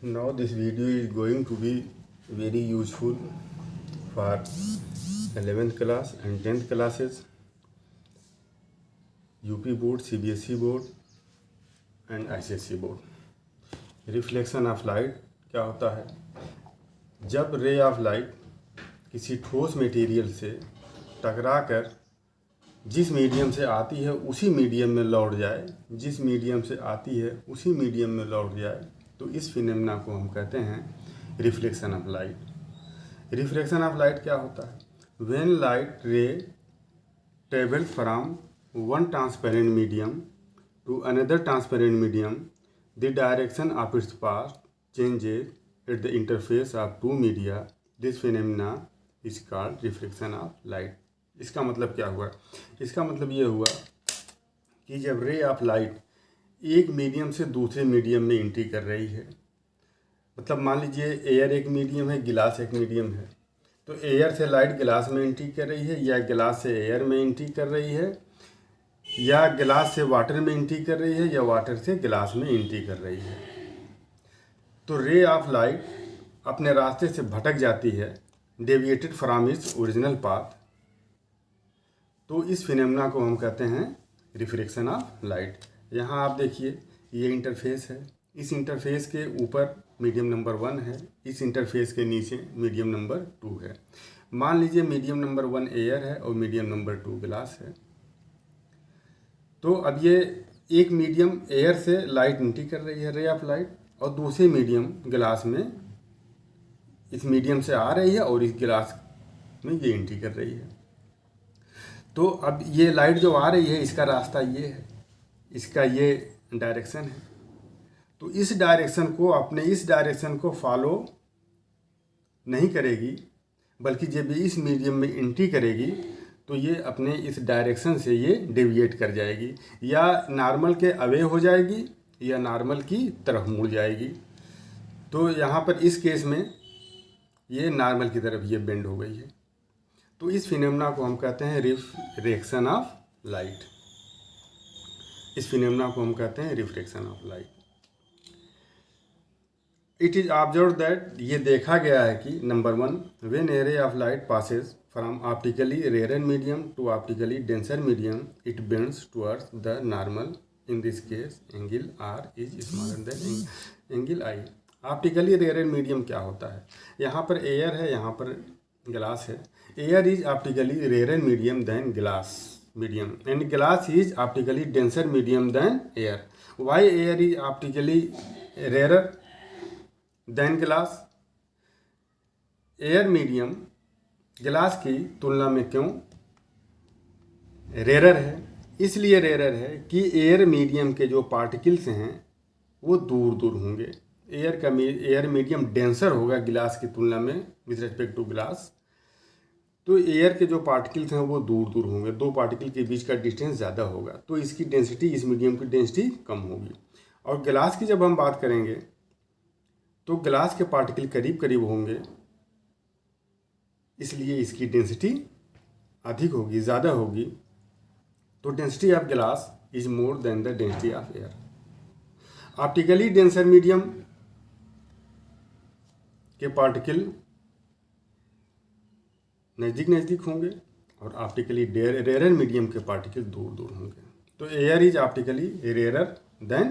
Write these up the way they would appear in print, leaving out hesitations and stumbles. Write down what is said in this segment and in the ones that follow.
Now this video is going to be very useful for 11th class and 10th classes, UP board, CBSE board and ICSE board. Reflection of light क्या होता है? जब ray of light किसी ठोस material से टकराकर जिस medium से आती है उसी मीडियम में लौट जाए, जिस मीडियम से आती है उसी मीडियम में लौट जाए, तो इस फिनोमेना को हम कहते हैं reflection of light. Reflection of light क्या होता है? When light ray travel from one transparent medium to another transparent medium, the direction of its path changes at the interface of two media. This phenomena is called reflection of light. इसका मतलब क्या हुआ? इसका मतलब ये हुआ कि जब रे ऑफ लाइट एक मीडियम से दूसरे मीडियम में एंट्री कर रही है, मतलब मान लीजिए एयर एक मीडियम है, गिलास एक मीडियम है, तो एयर से लाइट गिलास में एंट्री कर रही है, या गिलास से एयर में एंट्री कर रही है, या गिलास से वाटर में एंट्री कर रही है, या वाटर से गिलास में एंट्री कर रही है, तो रे ऑफ लाइट अपने रास्ते से भटक जाती है, deviated from its original path. तो इस फिनोमेना को हम कहते हैं रिफ्लेक्शन ऑफ लाइट। यहाँ आप देखिए ये इंटरफेस है, इस इंटरफेस के ऊपर मीडियम नंबर 1 है, इस इंटरफेस के नीचे मीडियम नंबर 2 है। मान लीजिए मीडियम नंबर 1 एयर है और मीडियम नंबर 2 गिलास है। तो अब ये एक मीडियम एयर से लाइट एंट्री कर रही है, रे ऑफ लाइट, और दूसरे मीडियम गिलास में इस मीडियम से आ रही है और इस गिलास में ये एंट्री कर रही है। तो अब ये लाइट जो आ रही है इसका रास्ता ये है, इसका ये डायरेक्शन है। तो इस डायरेक्शन को फॉलो नहीं करेगी, बल्कि जब ये इस मीडियम में एंट्री करेगी तो ये अपने इस डायरेक्शन से ये डेविएट कर जाएगी, या नॉर्मल के अवे हो जाएगी या नॉर्मल की तरफ मुड़ जाएगी। तो यहाँ पर इस केस में ये नॉर्मल की तरफ ये बेंड हो गई है। तो इस फिनोमेना को हम कहते हैं रिफ्लेक्शन ऑफ लाइट। इस फिनोमेना को हम कहते हैं reflection of light. It is observe that, ये देखा गया है कि number 1, when a ray of light passes from optically rare medium to optically denser medium, it bends towards the normal. In this case angle are is smaller than angle i. Optically rare medium क्या होता है? यहाँ पर air है, यहाँ पर गिलास है। Air is optically rare medium than गिलास medium, and glass is optically denser medium than air. Why air is optically rarer than glass? Air medium गिलास की तुलना में क्यों रेरर है? इसलिए रेरर है कि एयर मीडियम के जो पार्टिकल्स हैं वो दूर दूर होंगे। एयर मीडियम डेंसर होगा गिलास की तुलना में विद रिस्पेक्ट टू गिलास। तो एयर के जो पार्टिकल्स हैं वो दूर दूर होंगे, दो पार्टिकल के बीच का डिस्टेंस ज़्यादा होगा, तो इसकी डेंसिटी, इस मीडियम की डेंसिटी कम होगी। और गिलास की जब हम बात करेंगे तो गिलास के पार्टिकल करीब करीब होंगे, इसलिए इसकी डेंसिटी अधिक होगी, ज़्यादा होगी। तो density of glass is more than the density of air. Optically denser medium के पार्टिकल नज़दीक नज़दीक होंगे और ऑप्टिकली रेयर मीडियम के पार्टिकल दूर दूर होंगे। तो air is optically rare than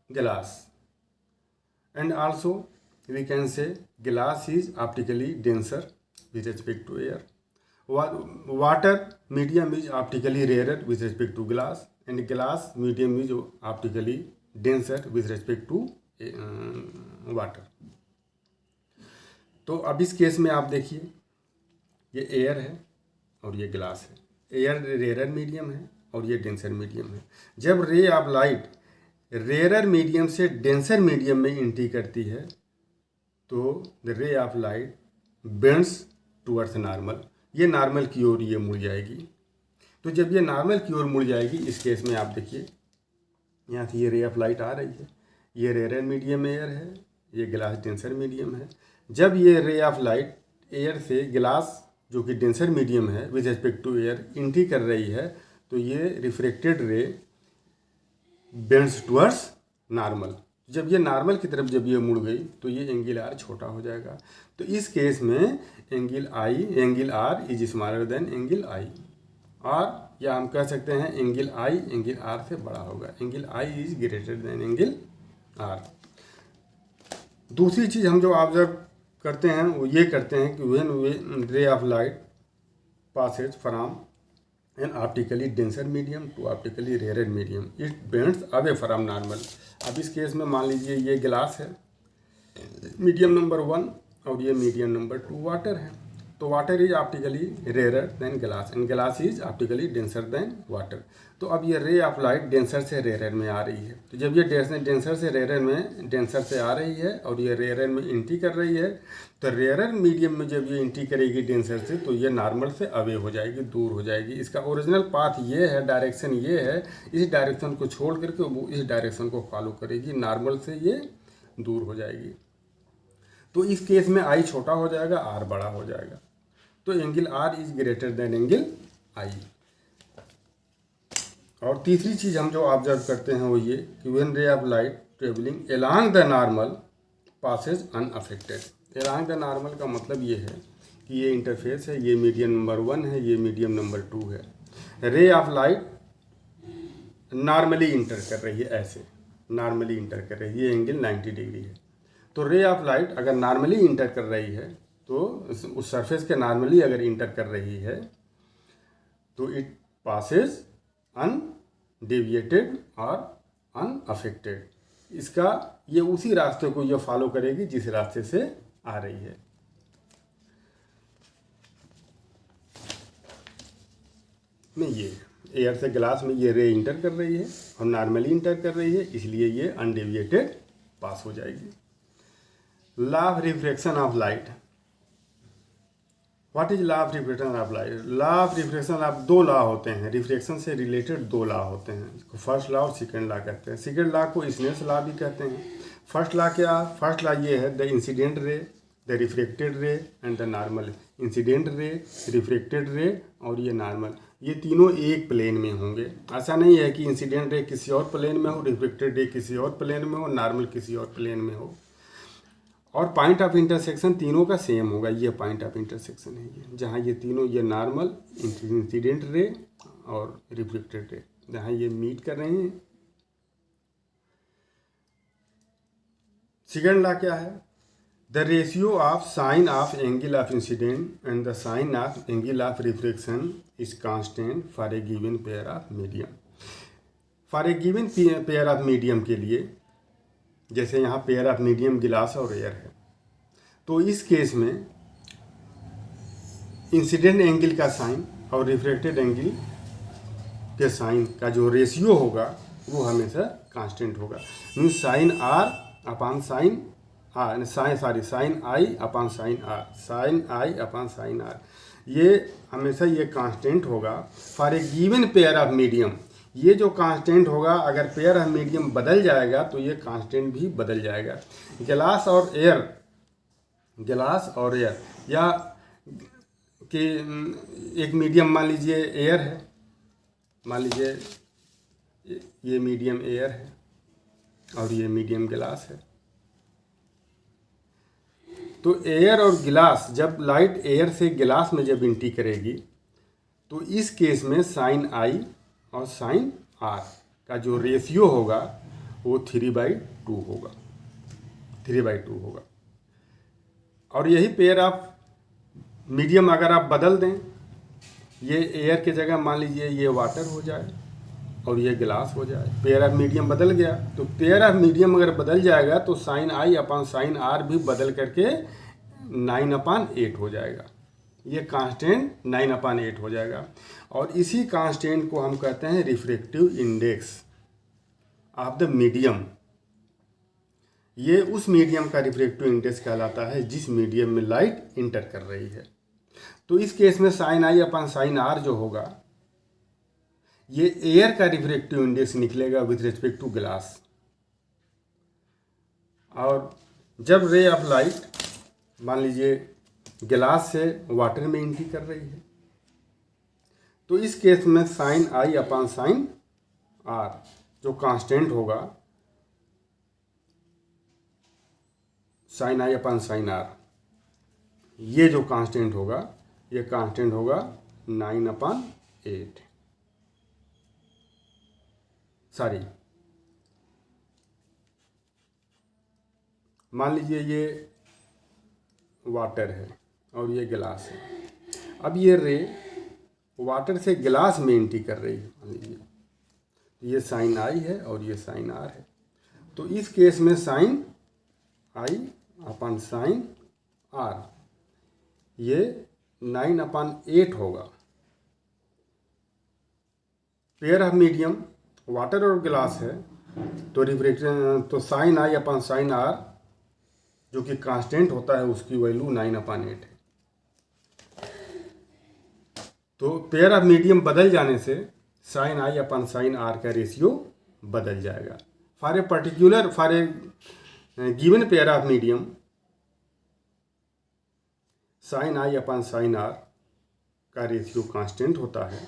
glass, and also we can say glass is optically denser with respect to air. Water medium is optically rare with respect to glass, and glass medium is optically denser with respect to water. तो अब इस case में आप देखिए ये air है और ये गिलास है। एयर रेयर मीडियम है और ये डेंसर मीडियम है। जब ray of light rare medium से डेंसर मीडियम में एंट्री करती है तो the ray of light bends towards normal. ये नॉर्मल की ओर ये मुड़ जाएगी। तो जब ये नॉर्मल की ओर मुड़ जाएगी, इस केस में आप देखिए यहाँ से ये रे ऑफ लाइट आ रही है, ये रेयर मीडियम एयर है, ये गिलास डेंसर मीडियम है। जब ये रे ऑफ लाइट एयर से गिलास जो कि डेंसर मीडियम है with respect to air entry कर रही है, तो ये रिफ्रेक्टेड रे बेंड्स टुवर्ड्स नॉर्मल। जब ये नॉर्मल की तरफ जब ये मुड़ गई तो ये एंगल आर छोटा हो जाएगा। तो इस केस में angle are is smaller than angle I, और या हम कह सकते हैं एंगल आई एंगल आर से बड़ा होगा, angle i is greater than angle r. दूसरी चीज़ हम जो ऑब्जर्व करते हैं वो ये करते हैं कि when ray of light passes from an optically denser medium to optically rarer medium, it bends away from normal। अब इस केस में मान लीजिए ये गिलास है, मीडियम नंबर 1, और ये मीडियम नंबर 2 वाटर है। तो water is optically rare than glass and glass is optically denser than water. तो अब ये रे ऑफ लाइट डेंसर से रेयर में आ रही है। तो जब ये डेंसर से रेयर में डेंसर से आ रही है और ये रेयर में एंट्री कर रही है, तो रेयर मीडियम में जब ये एंट्री करेगी डेंसर से तो ये नॉर्मल से अवे हो जाएगी, दूर हो जाएगी। इसका ओरिजिनल पाथ ये है, डायरेक्शन ये है, इस डायरेक्शन को छोड़ करके वो इस डायरेक्शन को फॉलो करेगी, नॉर्मल से ये दूर हो जाएगी। तो इस केस में आई छोटा हो जाएगा, आर बड़ा हो जाएगा। तो angle are is greater than angle I. और तीसरी चीज़ हम जो ऑब्जर्व करते हैं वो ये कि when ray of light travelling along the normal passes unaffected. Along the normal का मतलब ये है कि ये इंटरफेस है, ये मीडियम नंबर 1 है, ये मीडियम नंबर 2 है। रे ऑफ लाइट नॉर्मली इंटर कर रही है, ऐसे नॉर्मली इंटर कर रही है, ये एंगल 90 डिग्री है। तो रे ऑफ लाइट अगर नॉर्मली इंटर कर रही है तो उस सरफेस के नॉर्मली अगर इंटर कर रही है तो इट पासेज अनडेविएटेड और अनअफेक्टेड। इसका ये उसी रास्ते को ये फॉलो करेगी जिस रास्ते से आ रही है। में ये एयर से ग्लास में ये रे इंटर कर रही है और नॉर्मली इंटर कर रही है, इसलिए ये अनडेविएटेड पास हो जाएगी। Law of refraction of light. What is law of refraction of light? Law of refraction of 2 law होते हैं, रिफ्रैक्शन से रिलेटेड 2 लॉ होते हैं, इसको फर्स्ट लॉ और सेकंड लॉ कहते हैं। सेकंड लॉ को स्नेल्स लॉ भी कहते हैं। फर्स्ट लॉ क्या? फर्स्ट लॉ ये है, the incident ray, the refracted रे and the normal. Incident ray, refracted रे और ये नॉर्मल, ये तीनों एक प्लेन में होंगे। ऐसा नहीं है कि इंसिडेंट रे किसी और प्लेन में हो, रिफ्रैक्टेड रे किसी और प्लेन में हो, नॉर्मल किसी और प्लेन में हो। और पॉइंट ऑफ इंटरसेक्शन तीनों का सेम होगा, ये पॉइंट ऑफ इंटरसेक्शन है ये, जहाँ ये तीनों, ये नॉर्मल, इंसिडेंट रे और रिफ्लेक्टेड रे, जहाँ ये मीट कर रहे हैं। सेकंड लॉ क्या है? The ratio of sine of angle of incident and the sine of angle of refraction is constant for a given pair of medium. For a given pair of medium के लिए, जैसे यहाँ pair of medium गिलास और air है, तो इस case में इंसिडेंट एंगल का साइन और रिफ्रैक्टेड एंगल के साइन का जो रेशियो होगा वो हमेशा कांस्टेंट होगा। Means sine r upon sine r, sine i upon sine r, sine i upon sine r, ये हमेशा ये कांस्टेंट होगा for a given pair of medium. ये जो कांस्टेंट होगा, अगर पेयर ऑफ मीडियम बदल जाएगा तो ये कांस्टेंट भी बदल जाएगा। गिलास और एयर, गिलास और एयर, या कि एक मीडियम मान लीजिए एयर है, मान लीजिए ये मीडियम एयर है और ये मीडियम गिलास है। तो एयर और गिलास, जब लाइट एयर से गिलास में जब एंट्री करेगी तो इस केस में साइन आई और साइन आर का जो रेशियो होगा वो 3/2 होगा, 3/2 होगा। और यही पेयर ऑफ मीडियम अगर आप बदल दें, ये एयर की जगह मान लीजिए ये वाटर हो जाए और ये गिलास हो जाए, पेयर ऑफ मीडियम बदल गया। तो पेयर ऑफ मीडियम अगर बदल जाएगा तो sine i upon sine r भी बदल करके 9/8 हो जाएगा, ये कांस्टेंट 9/8 हो जाएगा। और इसी कांस्टेंट को हम कहते हैं refractive index of the medium. ये उस मीडियम का रिफ्रैक्टिव इंडेक्स कहलाता है जिस मीडियम में लाइट इंटर कर रही है। तो इस केस में sine i upon sine r जो होगा, ये एयर का रिफ्रैक्टिव इंडेक्स निकलेगा विथ रिस्पेक्ट टू ग्लास। और जब रे ऑफ लाइट मान लीजिए गिलास से वाटर में एंट्री कर रही है तो इस केस में sine i upon sine r जो कांस्टेंट होगा sine i upon sine r, ये जो कांस्टेंट होगा ये कांस्टेंट होगा 9/8। सॉरी, मान लीजिए ये वाटर है और ये गिलास है। अब ये रे वाटर से गिलास में एंट्री कर रही है, मान लीजिए ये साइन आई है और ये साइन आर है। तो इस केस में sine i upon sine r ये 9/8 होगा। पेयर ऑफ मीडियम वाटर और गिलास है, तो रिफ्रैक्शन तो sine i upon sine r जो कि कांस्टेंट होता है उसकी वैल्यू 9/8 है। तो पेयर ऑफ मीडियम बदल जाने से sine i upon sine r का रेशियो बदल जाएगा। For a given pair of medium sine i upon sine r का रेशियो कांस्टेंट होता है,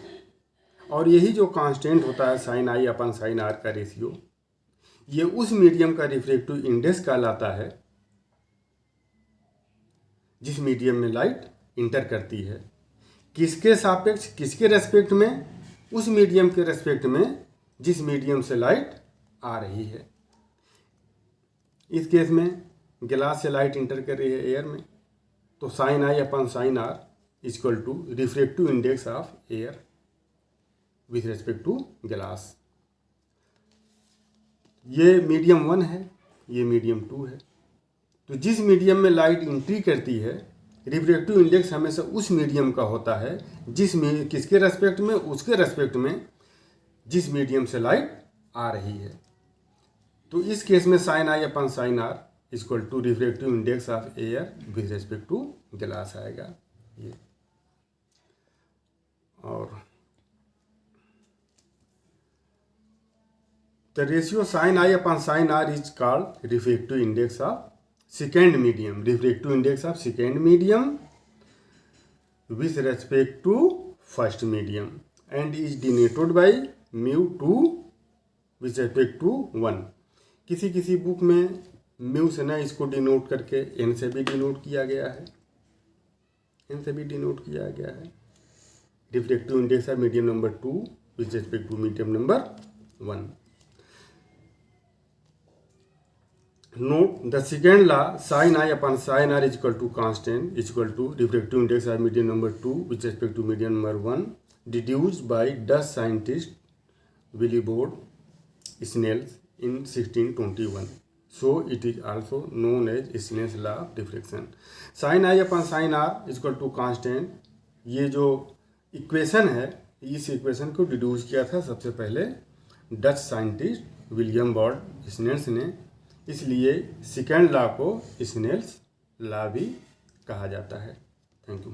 और यही जो कांस्टेंट होता है sine i upon sine r का रेशियो, ये उस मीडियम का रिफ्रैक्टिव इंडेक्स कहलाता है जिस मीडियम में लाइट इंटर करती है। किसके सापेक्ष, किसके रेस्पेक्ट में? उस मीडियम के रेस्पेक्ट में जिस मीडियम से लाइट आ रही है। इस केस में गिलास से लाइट इंटर कर रही है एयर में, तो sine i upon sine r equal to refractive index of air with respect to गिलास। ये मीडियम 1 है, ये मीडियम 2 है। तो जिस मीडियम में लाइट एंट्री करती है रिफ्रैक्टिव इंडेक्स हमेशा उस मीडियम का होता है किसके रेस्पेक्ट में? उसके रेस्पेक्ट में जिस मीडियम से लाइट आ रही है। तो इस केस में sine i upon sine r equal to refractive index of air with respect to गिलास आएगा ये। और the ratio sin I upon sin R is called refractive index of second medium. Refractive index of second medium with respect to first medium and is denoted by mu2 with respect to 1. किसी किसी book में mu से ना इसको denote करके N से भी denote किया गया है, एन से भी डिनोट किया गया है। Refractive index of medium number 2 with respect to medium number 1. Note the second law sin I upon sin R is equal to constant is equal to refractive index of medium number 2 with respect to medium number 1 deduced by Dutch scientist Willibald Snells in 1621. So it is also known as Snell's law of diffraction. Sin I upon sin R is equal to constant, ये जो equation है इस equation को deduce किया था सबसे पहले Dutch scientist William बॉर्ड स्नेल्स ने, इसलिए सेकेंड लॉ को स्नेल्स लॉ भी कहा जाता है। Thank you.